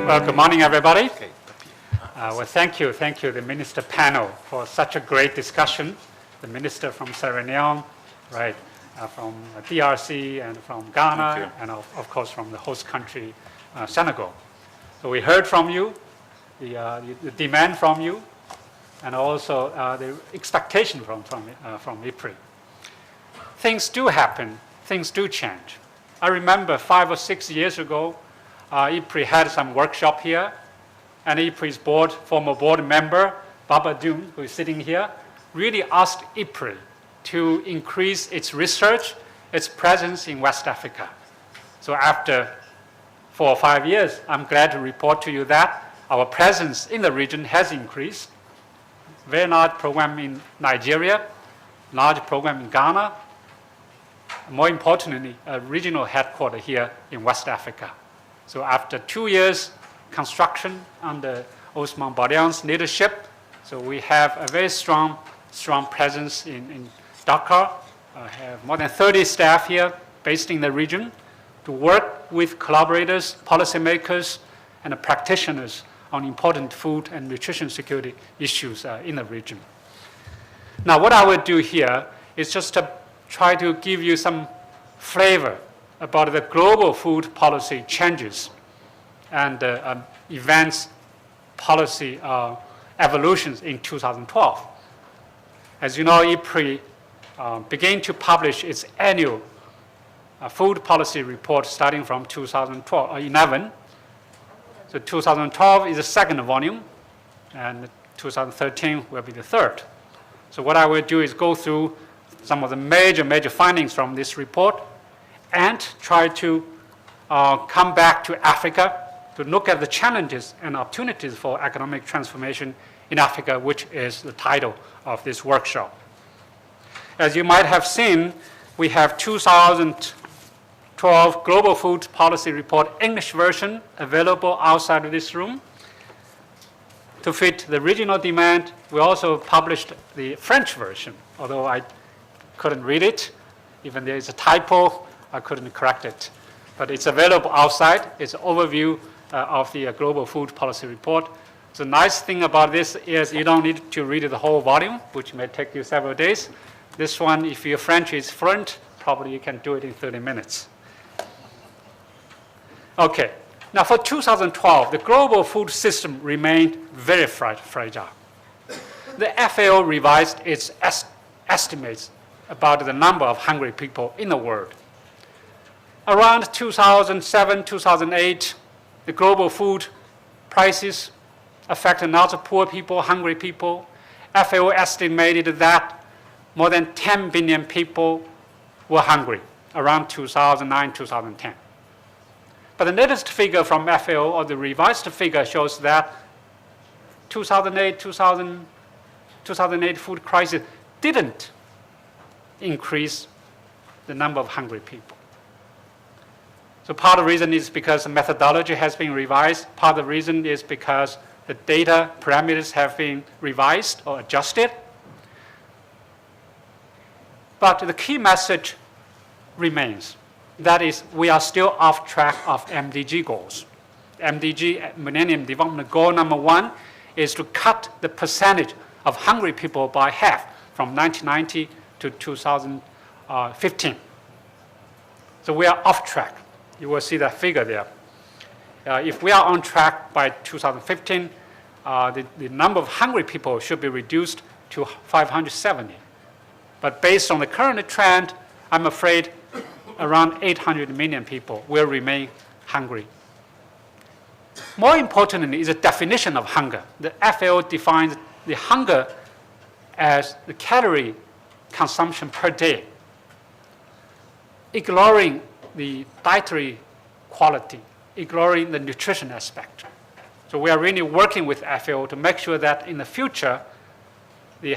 Well, good morning, everybody. Well, thank you, the Minister panel, for such a great discussion. The Minister from Sierra Leone, right, from DRC and from Ghana, and of course from the host country, Senegal. So we heard from you, the demand from you, and also the expectation from IFPRI. Things do happen, things do change. I remember 5 or 6 years ago, IFPRI had some workshop here, and IFPRI's former board member, Baba Doon, who is sitting here, really asked IFPRI to increase its research, its presence in West Africa. So after 4 or 5 years, I'm glad to report to you that our presence in the region has increased. Very large program in Nigeria, large program in Ghana, more importantly, a regional headquarters here in West Africa. So after 2 years construction under Osman Badian's leadership, so we have a very strong presence in Dakar. I have more than 30 staff here based in the region to work with collaborators, policymakers, and practitioners on important food and nutrition security issues in the region. Now, what I will do here is just to try to give you some flavor about the global food policy changes and events, policy evolutions in 2012. As you know, IFPRI began to publish its annual food policy report starting from 2011. So 2012 is the second volume, and 2013 will be the third. So what I will do is go through some of the major findings from this report and try to come back to Africa to look at the challenges and opportunities for economic transformation in Africa, which is the title of this workshop. As you might have seen, we have 2012 Global Food Policy Report English version available outside of this room. To fit the regional demand, we also published the French version, although I couldn't read it. Even there is a typo, I couldn't correct it. But it's available outside. It's an overview of the Global Food Policy Report. The nice thing about this is you don't need to read the whole volume, which may take you several days. This one, if your French is fluent, probably you can do it in 30 minutes. Okay, now for 2012, the global food system remained very fragile. The FAO revised its estimates about the number of hungry people in the world. Around 2007, 2008, the global food prices affected not the poor people, hungry people. FAO estimated that more than 10 billion people were hungry around 2009, 2010. But the latest figure from FAO, or the revised figure, shows that 2008 food crisis didn't increase the number of hungry people. So part of the reason is because the methodology has been revised. Part of the reason is because the data parameters have been revised or adjusted. But the key message remains. That is, we are still off track of MDG goals. MDG, Millennium Development Goal number 1, is to cut the percentage of hungry people by half from 1990 to 2015. So we are off track. You will see that figure there. If we are on track by 2015, the number of hungry people should be reduced to 570. But based on the current trend, I'm afraid around 800 million people will remain hungry. More importantly is the definition of hunger. The FAO defines the hunger as the calorie consumption per day, ignoring the dietary quality, ignoring the nutrition aspect. So we are really working with FAO to make sure that in the future, the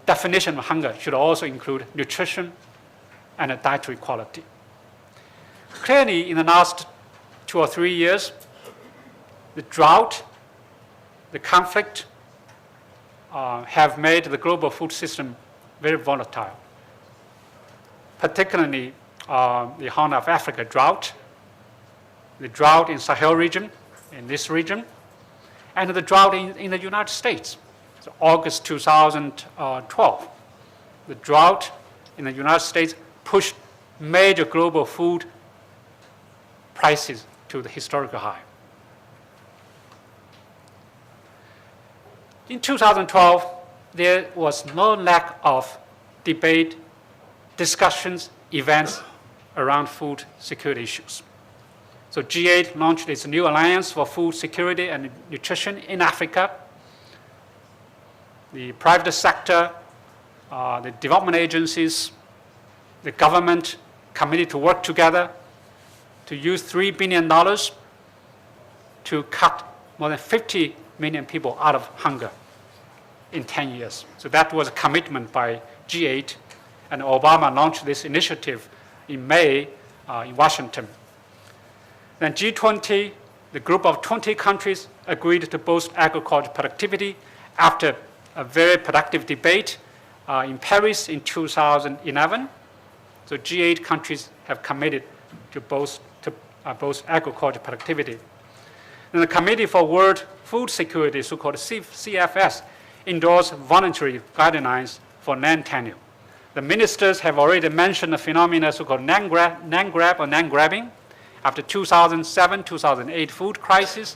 definition of hunger should also include nutrition and dietary quality. Clearly, in the last 2 or 3 years, the drought, the conflict have made the global food system very volatile, particularly the Horn of Africa drought, the drought in Sahel region, in this region, and the drought in the United States. So August 2012, the drought in the United States pushed major global food prices to the historical high. In 2012, there was no lack of debate, discussions, events around food security issues. So G8 launched its new Alliance for Food Security and Nutrition in Africa. The private sector, the development agencies, the government committed to work together to use $3 billion to cut more than 50 million people out of hunger in 10 years. So that was a commitment by G8, and Obama launched this initiative in May in Washington. Then G20, the group of 20 countries, agreed to boost agricultural productivity after a very productive debate in Paris in 2011. So G8 countries have committed to boost agricultural productivity. And the Committee for World Food Security, so-called CFS, endorsed voluntary guidelines for land tenure. The ministers have already mentioned the phenomena so-called land grab or land grabbing. After 2007-2008 food crisis,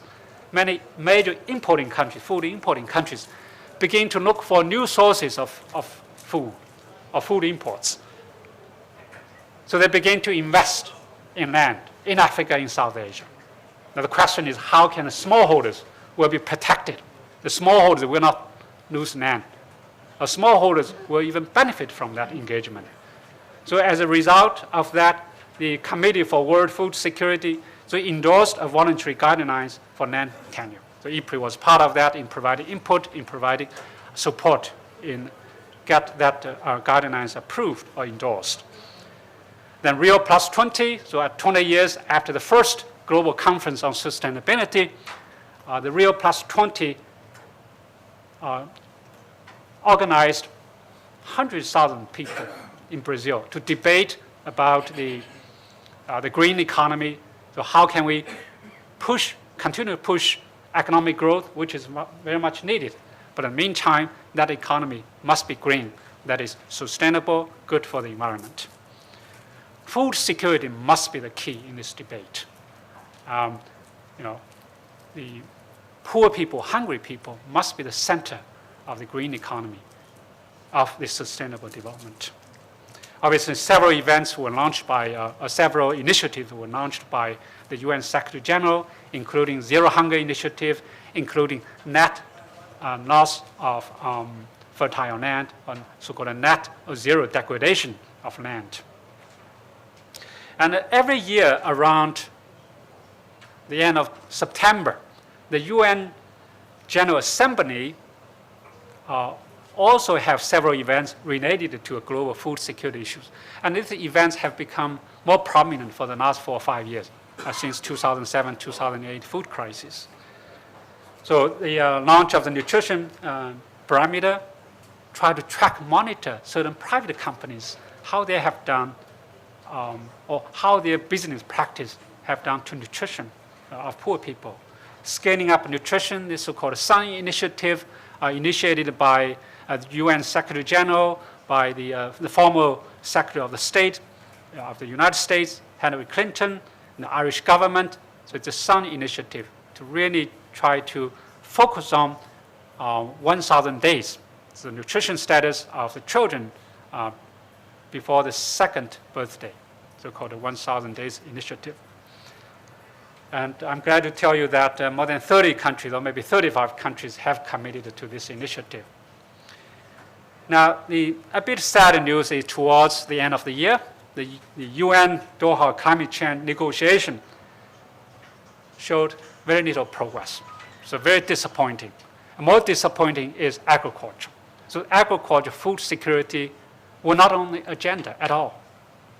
many major importing countries, food importing countries, begin to look for new sources of food imports. So they begin to invest in land in Africa, in South Asia. Now the question is, how can the smallholders will be protected? The smallholders will not lose land. The smallholders will even benefit from that engagement. So as a result of that, the Committee for World Food Security endorsed a voluntary guidelines for land tenure. So IFPRI was part of that in providing input, in providing support in get that guidelines approved or endorsed. Then Rio Plus 20, so at 20 years after the first global conference on sustainability, the Rio Plus 20 organized 100,000 people in Brazil to debate about the green economy. So how can we continue to push economic growth, which is very much needed. But in the meantime, that economy must be green, that is sustainable, good for the environment. Food security must be the key in this debate. The poor people, hungry people, must be the center of the green economy, of the sustainable development. Obviously, several events were launched by, several initiatives were launched by the UN Secretary General, including Zero Hunger Initiative, including net loss of fertile land, and so-called net or zero degradation of land. And every year around the end of September, the UN General Assembly also have several events related to global food security issues. And these events have become more prominent for the last 4 or 5 years, since 2007-2008 food crisis. So the launch of the nutrition parameter tried to track, monitor certain private companies, how they have done, or how their business practice have done to nutrition of poor people. Scaling up nutrition, the so-called SUN initiative, initiated by the UN Secretary General, by the former Secretary of the State of the United States, Hillary Clinton, and the Irish government. So it's a SUN initiative to really try to focus on 1,000 days, the nutrition status of the children before the second birthday, so-called the 1,000 days initiative. And I'm glad to tell you that more than 30 countries, or maybe 35 countries, have committed to this initiative. Now, a bit sad news is towards the end of the year, the UN Doha climate change negotiation showed very little progress. So very disappointing. And more disappointing is agriculture. So agriculture, food security were not on the agenda at all.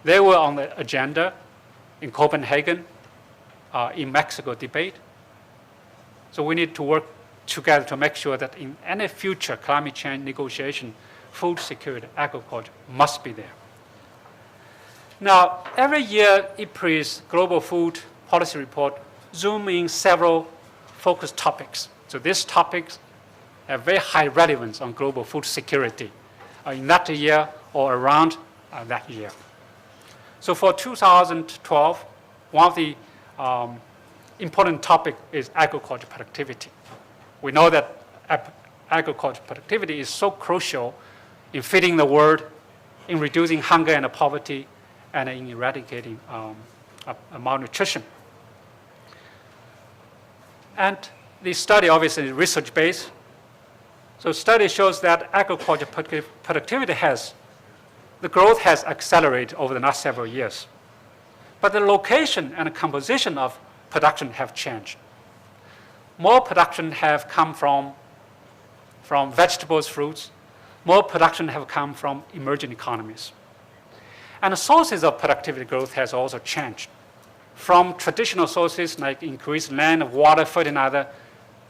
They were on the agenda in Copenhagen, in Mexico debate. So we need to work together to make sure that in any future climate change negotiation, food security, agriculture must be there. Now, every year, IFPRI's Global Food policy report zoom in several focus topics. So these topics have very high relevance on global food security in that year or around that year. So for 2012, one of the important topic is agriculture productivity. We know that agriculture productivity is so crucial in feeding the world, in reducing hunger and poverty, and in eradicating malnutrition. And the study obviously is research-based. So study shows that agriculture productivity the growth has accelerated over the last several years. But the location and the composition of production have changed. More production have come from vegetables, fruits. More production have come from emerging economies. And the sources of productivity growth has also changed from traditional sources like increased land, water, fertilizer,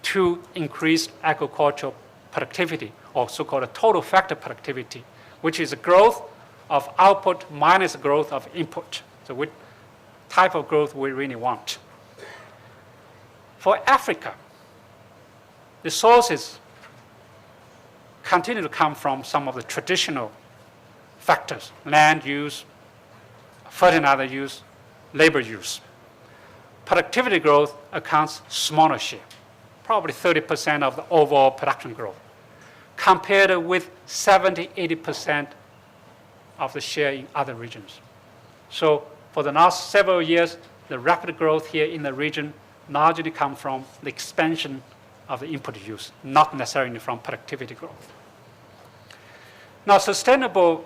to increased agricultural productivity, or so-called total factor productivity, which is the growth of output minus the growth of input. So what type of growth we really want. For Africa, the sources continue to come from some of the traditional factors: land use, fertilizer use, labor use. Productivity growth accounts smaller share, probably 30% of the overall production growth, compared with 70, 80% of the share in other regions. So for the last several years, the rapid growth here in the region largely comes from the expansion of the input use, not necessarily from productivity growth. Now, sustainable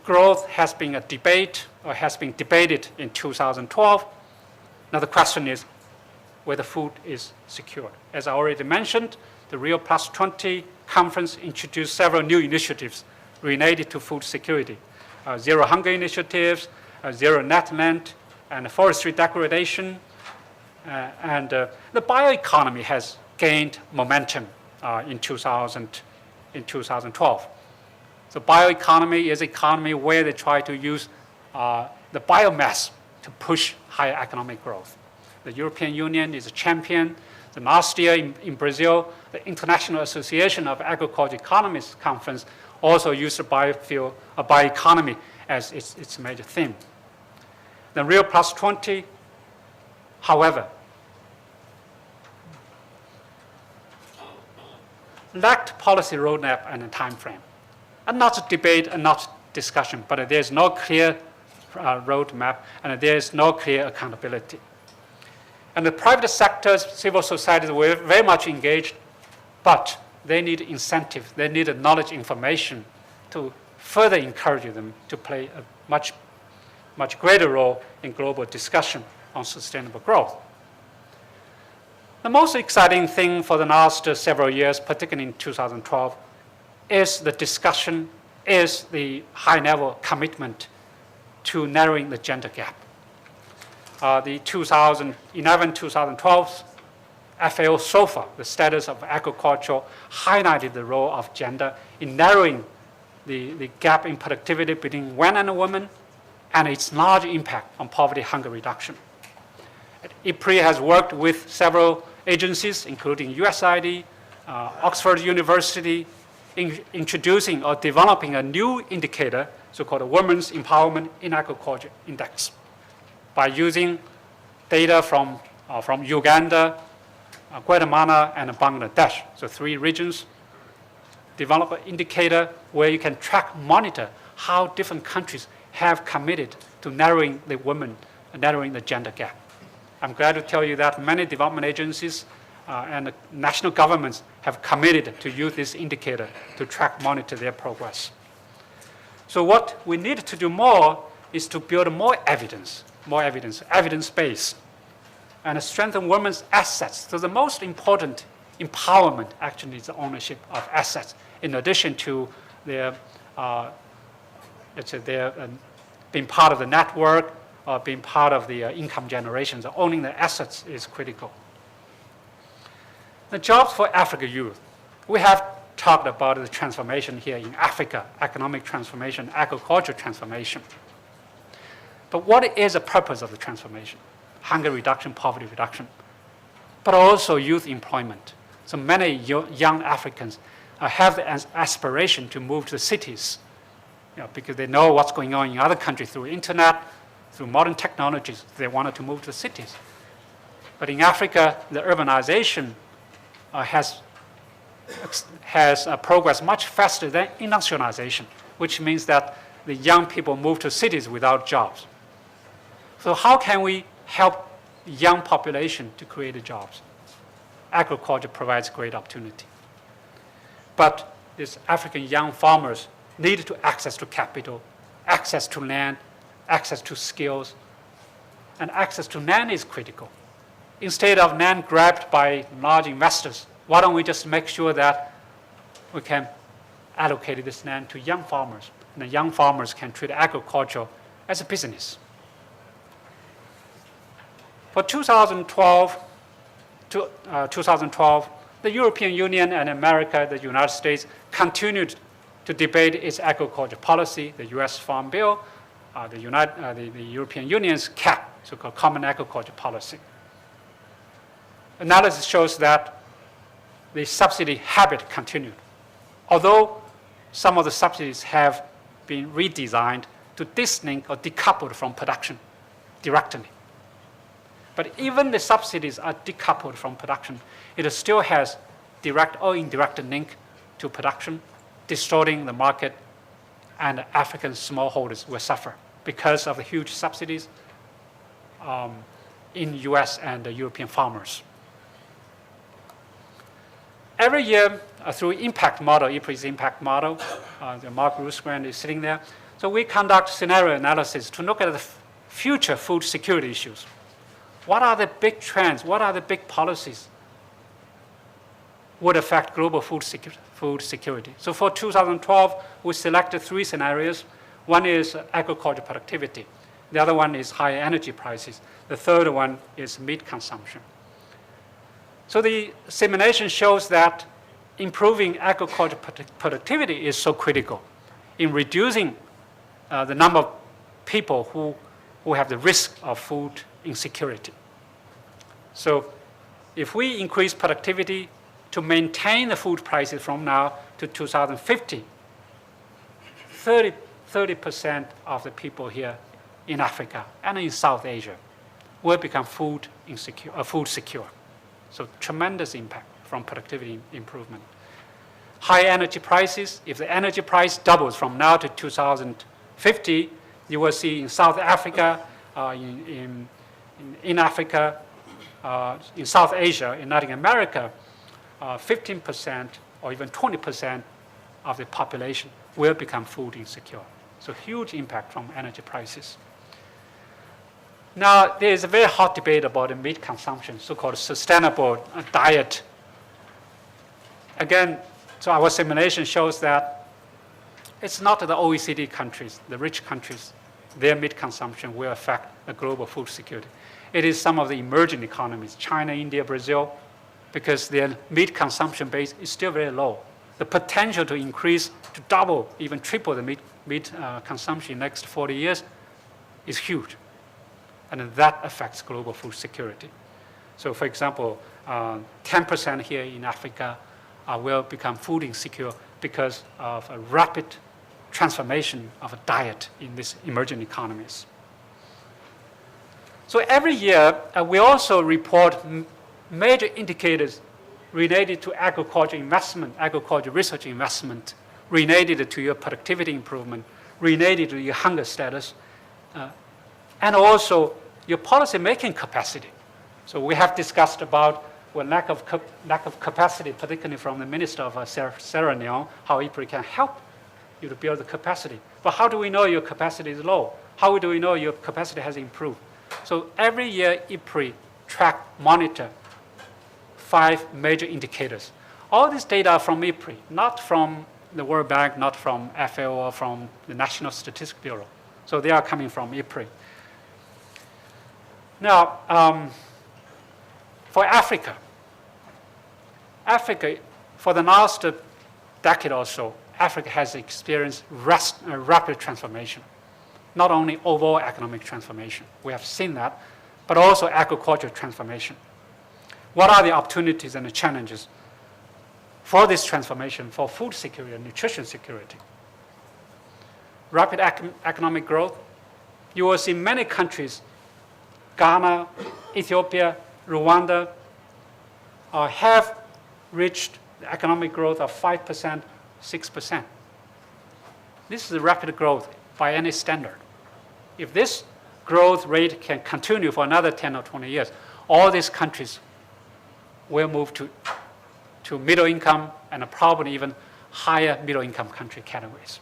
growth has been a debate, or has been debated in 2012. Now the question is whether food is secured. As I already mentioned, the Rio Plus 20 conference introduced several new initiatives related to food security. Zero hunger initiatives, zero net land, and forestry degradation. And the bioeconomy has gained momentum in 2012. So bioeconomy is an economy where they try to use the biomass to push higher economic growth. The European Union is a champion. The last year in Brazil, the International Association of Agricultural Economists Conference also used the bioeconomy as its major theme. The Rio Plus 20, however, lacked policy roadmap and a time frame. And not debate and not discussion, but there's no clear roadmap and there's no clear accountability. And the private sectors, civil societies were very much engaged, but they need incentive, they need knowledge information to further encourage them to play a much greater role in global discussion on sustainable growth. The most exciting thing for the last several years, particularly in 2012, is the discussion, is the high-level commitment to narrowing the gender gap. The 2011-2012 FAO SOFA, the status of agriculture, highlighted the role of gender in narrowing the gap in productivity between men and women and its large impact on poverty hunger reduction. IFPRI has worked with several agencies, including USAID, Oxford University, in introducing or developing a new indicator, so-called Women's Empowerment in Agriculture Index, by using data from Uganda, Guatemala, and Bangladesh, so 3 regions. Develop an indicator where you can track, monitor how different countries have committed to narrowing the gender gap. I'm glad to tell you that many development agencies and national governments have committed to use this indicator to track, monitor their progress. So what we need to do more is to build more evidence, evidence-based, and strengthen women's assets. So the most important empowerment actually is the ownership of assets, in addition to their being part of the network or being part of the income generation. So owning the assets is critical. The jobs for Africa youth. We have talked about the transformation here in Africa, economic transformation, agricultural transformation. But what is the purpose of the transformation? Hunger reduction, poverty reduction, but also youth employment. So many young Africans have the aspiration to move to the cities, because they know what's going on in other countries through internet, through modern technologies. They wanted to move to the cities. But in Africa, the urbanization has progressed much faster than industrialization, which means that the young people move to cities without jobs. So how can we help the young population to create jobs? Agriculture provides great opportunity. But these African young farmers need to access to capital, access to land, access to skills, and access to land is critical. Instead of land grabbed by large investors, why don't we just make sure that we can allocate this land to young farmers, and the young farmers can treat agriculture as a business. For 2012, the European Union and America, the United States, continued to debate its agriculture policy, the U.S. Farm Bill, the European Union's CAP, so-called Common Agriculture Policy. Analysis shows that the subsidy habit continued, although some of the subsidies have been redesigned to dislink or decoupled from production directly. But even the subsidies are decoupled from production, it still has direct or indirect link to production, distorting the market, and African smallholders will suffer because of the huge subsidies in US and the European farmers. Every year, through impact model, IFPRI's impact model, the Mark Roosgrant is sitting there. So we conduct scenario analysis to look at the future food security issues. What are the big trends? What are the big policies would affect global food security? So for 2012, we selected 3 scenarios. One is agriculture productivity. The other one is high energy prices. The third one is meat consumption. So the simulation shows that improving agriculture productivity is so critical in reducing the number of people who have the risk of food insecurity. So if we increase productivity to maintain the food prices from now to 2050, 30% of the people here in Africa and in South Asia will become food secure. So tremendous impact from productivity improvement. High energy prices, if the energy price doubles from now to 2050, you will see in South Africa, in Africa, in South Asia, in Latin America, 15% or even 20% of the population will become food insecure. So huge impact from energy prices. Now, there is a very hot debate about the meat consumption, so-called sustainable diet. Again, so our simulation shows that it's not the OECD countries, the rich countries, their meat consumption will affect the global food security. It is some of the emerging economies, China, India, Brazil, because their meat consumption base is still very low. The potential to increase, to double, even triple the meat consumption in the next 40 years is huge. And that affects global food security. So for example, 10% here in Africa will become food insecure because of a rapid transformation of a diet in these emerging economies. So every year, we also report major indicators related to agriculture investment, agriculture research investment, related to your productivity improvement, related to your hunger status, and also your policy-making capacity. So we have discussed about lack of capacity, particularly from the Minister of Sierra Leone, how IFPRI can help you to build the capacity. But how do we know your capacity is low? How do we know your capacity has improved? So every year, IFPRI monitor 5 major indicators. All this data are from IFPRI, not from the World Bank, not from FAO, or from the National Statistics Bureau. So they are coming from IFPRI. Now, for Africa, for the last decade or so, Africa has experienced rapid transformation. not only overall economic transformation, we have seen that, but also agricultural transformation. What are the opportunities and the challenges for this transformation for food security and nutrition security? Rapid economic growth. You will see many countries, Ghana, Ethiopia, Rwanda, have reached the economic growth of 5%, 6%. This is rapid growth by any standard. If this growth rate can continue for another 10 or 20 years, all these countries will move to middle income and probably even higher middle income country categories.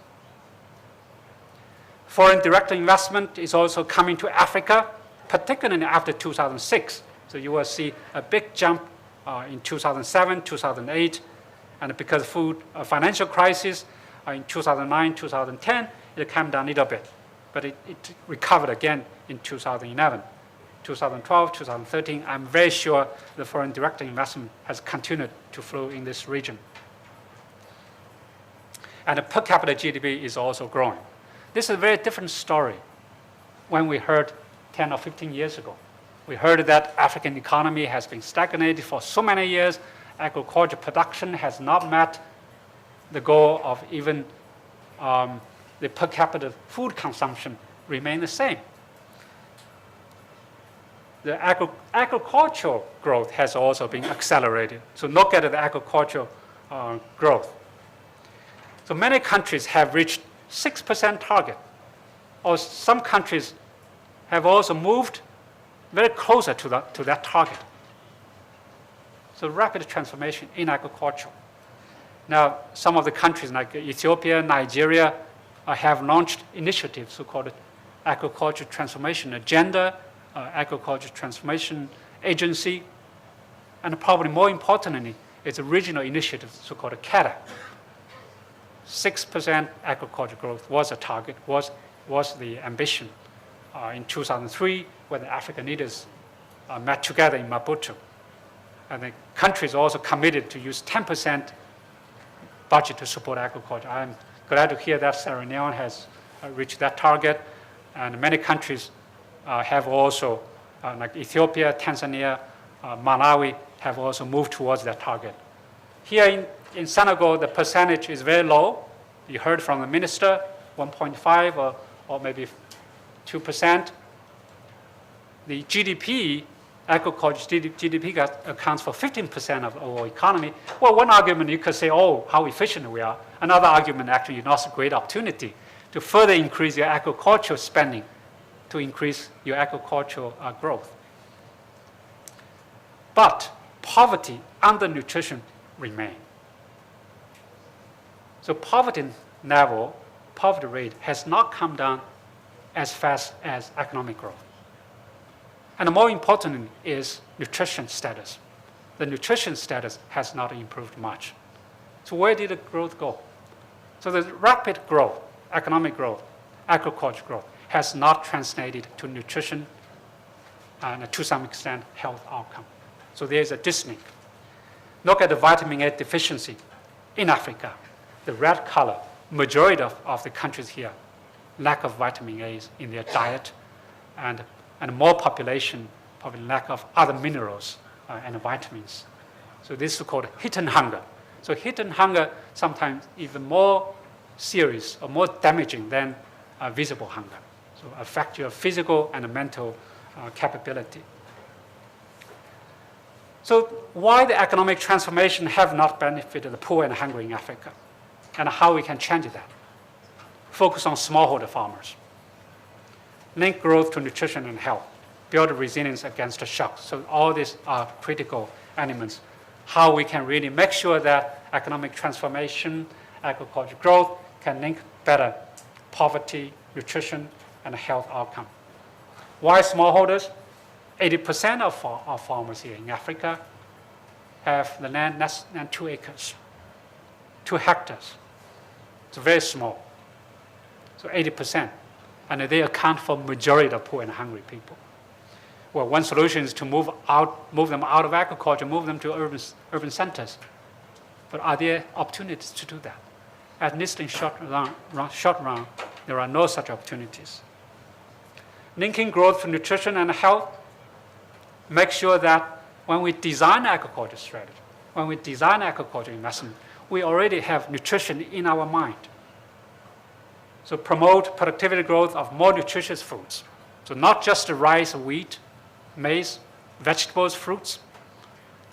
Foreign direct investment is also coming to Africa, particularly after 2006. So you will see a big jump in 2007, 2008, and because of financial crisis in 2009, 2010, it came down a little bit, but it recovered again in 2011. 2012, 2013, I'm very sure the foreign direct investment has continued to flow in this region. And the per capita GDP is also growing. This is a very different story when we heard 10 or 15 years ago. We heard that African economy has been stagnated for so many years. Agriculture production has not met the goal of even the per capita food consumption remain the same. The agricultural growth has also been accelerated. So look at the agricultural growth. So many countries have reached 6% target, or some countries have also moved very closer to that target. So rapid transformation in agriculture. Now, some of the countries like Ethiopia, Nigeria have launched initiatives, so-called Agriculture Transformation Agenda, Agriculture Transformation Agency, and probably more importantly, it's a regional initiative, so-called CADA. 6% agriculture growth was a target, was the ambition in 2003 when the African leaders met together in Maputo. And the countries also committed to use 10% budget to support agriculture. I'm glad to hear that Sierra Leone has reached that target, and many countries have also, like Ethiopia, Tanzania, Malawi, have also moved towards that target. Here in Senegal, the percentage is very low. You heard from the minister, 1.5 or maybe 2%. The GDP, agriculture GDP accounts for 15% of the overall economy. Well, one argument you could say, oh, how efficient we are. Another argument, actually, you know, it's a great opportunity to further increase your agricultural spending, to increase your agricultural growth. But poverty, undernutrition remain. So poverty level, poverty rate has not come down as fast as economic growth. And more importantly is nutrition status. The nutrition status has not improved much. So where did the growth go? So the rapid growth, economic growth, agriculture growth, has not translated to nutrition and to some extent health outcome. So there's a disconnect. Look at the vitamin A deficiency in Africa. The red color, majority of the countries here, lack of vitamin A's in their diet, and more population, probably lack of other minerals and vitamins. So this is called hidden hunger. So hidden hunger sometimes even more serious or more damaging than visible hunger. So affect your physical and mental capability. So why the economic transformation have not benefited the poor and hungry in Africa, and how we can change that? Focus on smallholder farmers. Link growth to nutrition and health. Build resilience against shocks. So all these are critical elements. How we can really make sure that economic transformation, agriculture growth can link better poverty, nutrition, and health outcome. Why smallholders? 80% of our farmers here in Africa have the land less than 2 acres, 2 hectares. It's very small. So 80%. And they account for majority of poor and hungry people. Well, one solution is to move them out of agriculture, move them to urban centers. But are there opportunities to do that? At least in short run, there are no such opportunities. Linking growth to nutrition and health, make sure that when we design agriculture strategy, when we design agriculture investment, we already have nutrition in our mind. So promote productivity growth of more nutritious foods. So not just the rice, wheat, maize, vegetables, fruits,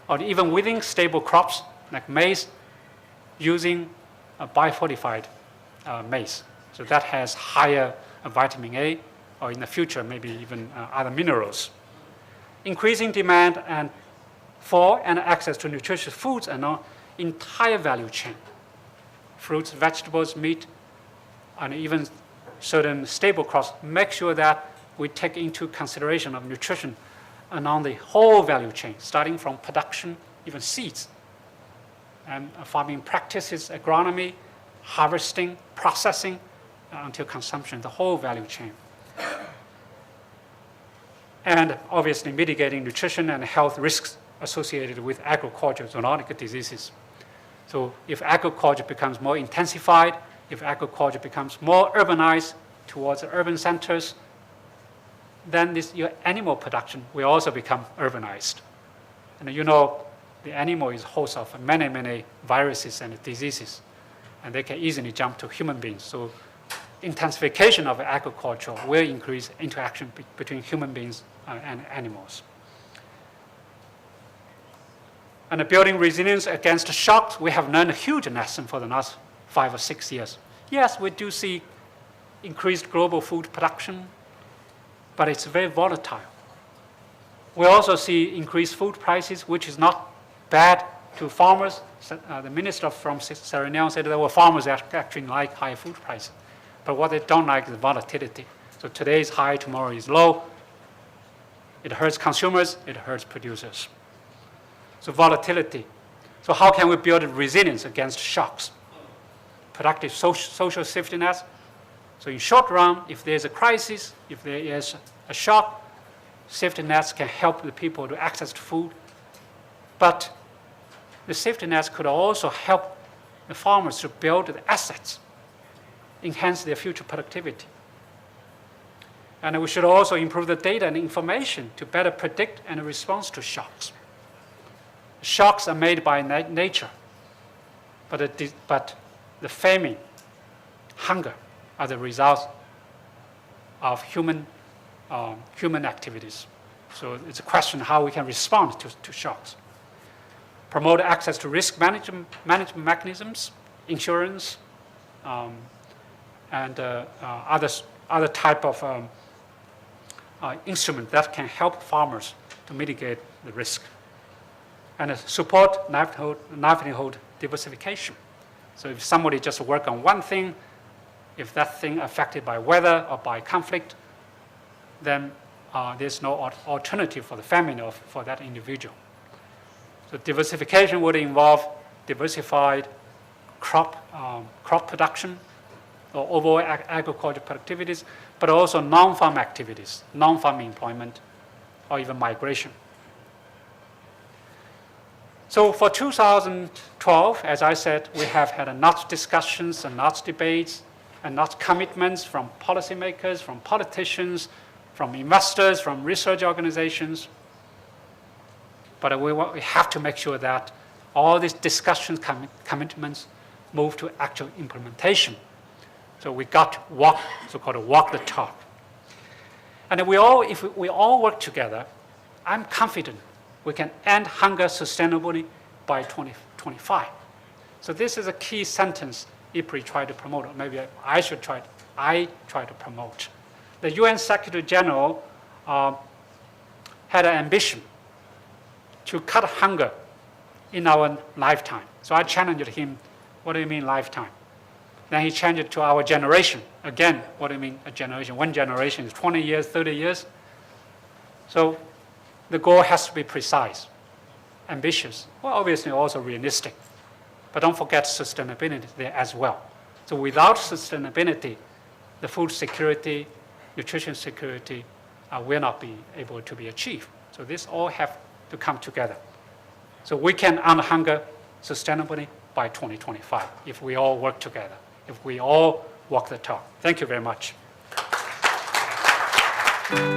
or even within stable crops like maize, using a biofortified maize. So that has higher vitamin A, or in the future, maybe even other minerals. Increasing demand for and access to nutritious foods and our entire value chain. Fruits, vegetables, meat, and even certain staple crops, make sure that we take into consideration of nutrition along the whole value chain, starting from production, even seeds, and farming practices, agronomy, harvesting, processing, until consumption, the whole value chain. And obviously mitigating nutrition and health risks associated with agricultural zoonotic diseases. So if agriculture becomes more intensified, if agriculture becomes more urbanized towards urban centers, then your animal production will also become urbanized. And you know, the animal is host of many, many viruses and diseases, and they can easily jump to human beings. So intensification of agriculture will increase interaction between human beings and animals. And building resilience against shocks, we have learned a huge lesson for the last 5 or 6 years. Yes, we do see increased global food production, but it's very volatile. We also see increased food prices, which is not bad to farmers. The minister from Sierra Leone said there were farmers that actually like high food prices. But what they don't like is volatility. So today is high, tomorrow is low. It hurts consumers, it hurts producers. So volatility. So how can we build resilience against shocks? Productive social safety nets. So in short run, if there's a crisis, if there is a shock, safety nets can help the people to access to food. But the safety nets could also help the farmers to build the assets, enhance their future productivity. And we should also improve the data and information to better predict and respond to shocks. Shocks are made by nature, but the famine, hunger, are the results of human activities. So it's a question how we can respond to shocks. Promote access to risk management mechanisms, insurance, and other type of instrument that can help farmers to mitigate the risk. And support livelihood diversification. So if somebody just work on one thing, if that thing affected by weather or by conflict, then there's no alternative for the family or for that individual. So diversification would involve diversified crop production or overall agricultural productivities, but also non-farm activities, non-farm employment, or even migration. So for 2012, as I said, we have had lots of discussions and lots of debates and lots of commitments from policymakers, from politicians, from investors, from research organizations. But we have to make sure that all these discussions, commitments move to actual implementation. So we got to walk, so-called walk the talk. And if we all work together, I'm confident we can end hunger sustainably by 2025. So this is a key sentence IFPRI tried to promote, or maybe I try to promote. The UN Secretary General had an ambition to cut hunger in our lifetime. So I challenged him, what do you mean lifetime? Then he changed it to our generation. Again, what do you mean a generation? One generation is 20 years, 30 years. So the goal has to be precise, ambitious, well, obviously also realistic. But don't forget sustainability there as well. So without sustainability, the food security, nutrition security will not be able to be achieved. So this all have to come together. So we can end hunger sustainably by 2025 if we all work together, if we all walk the talk. Thank you very much. you.